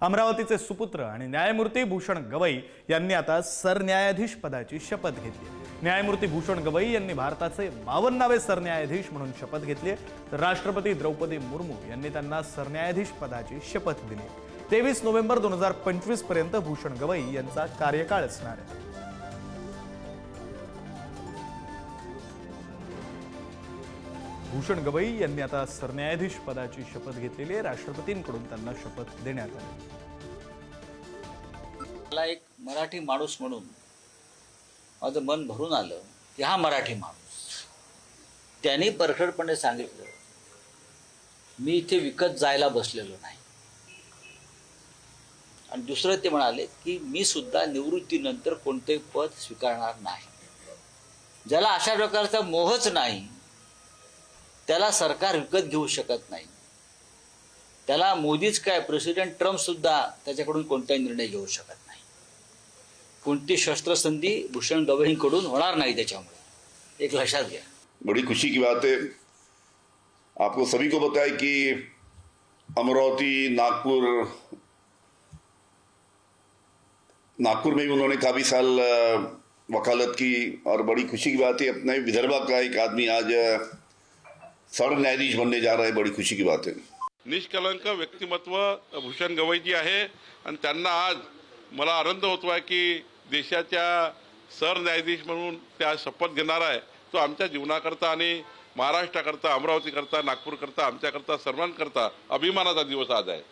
अमरावतीचे सुपुत्र आणि न्यायमूर्ती भूषण गवई यांनी आता सरन्यायाधीश पदाची शपथ घेतली। न्यायमूर्ती भूषण गवई यांनी भारताचे 52वे सरन्यायाधीश म्हणून शपथ घेतली। तर राष्ट्रपती द्रौपदी मुर्मू यांनी त्यांना सरन्यायाधीश पदाची शपथ दिली। 23 नोव्हेंबर 2025 पर्यंत भूषण गवई यांचा कार्यकाळ असणार आहे। भूषण गवई यांनी आता सरन्यायाधीश पदाची शपथ घेतलेली आहे। राष्ट्रपतींकडून त्यांना शपथ देण्यात आली। मला एक मराठी माणूस म्हणून माझं मन भरून आलं की हा मराठी माणूस त्यांनी परखडपणे सांगितलं, मी इथे विकत जायला बसलेलो नाही। आणि दुसरं ते म्हणाले की मी सुद्धा निवृत्तीनंतर कोणतेही पद स्वीकारणार नाही। ज्याला अशा प्रकारचा मोहच नाही त्याला सरकार विकत घेऊ शकत नाही। त्याला मोदीच काय, प्रेसिडेंट ट्रम्प सुद्धा त्याच्याकडून कोणताही निर्णय घेऊ शकत नाही। कोणती शस्त्रसंधी भूषण गवईंकडून होणार नाही। त्याच्यामुळे एक लक्षात घ्या। बड़ी खुशी की बात है, आपको सभी को पता है कि अमरावती नागपुर में भी उन्होंने काफी साल वकालत की, और बड़ी खुशी की बात है अपने विदर्भ का एक आदमी आज सरन्यायाधीश बनने जा रहा है। बड़ी खुशी की बात है। निष्कलंक व्यक्तिमत्व भूषण गवईजी आहे आणि त्यांना आज मला आनंद होतो आहे की देशाच्या सरन्यायाधीश म्हणून त्या शपथ घेणार आहे। तो आमच्या जीवनाकरता आणि महाराष्ट्राकरता, अमरावतीकरता, नागपूरकरता, आमच्याकरता सर्वांकरता अभिमानाचा दिवस आज आहे।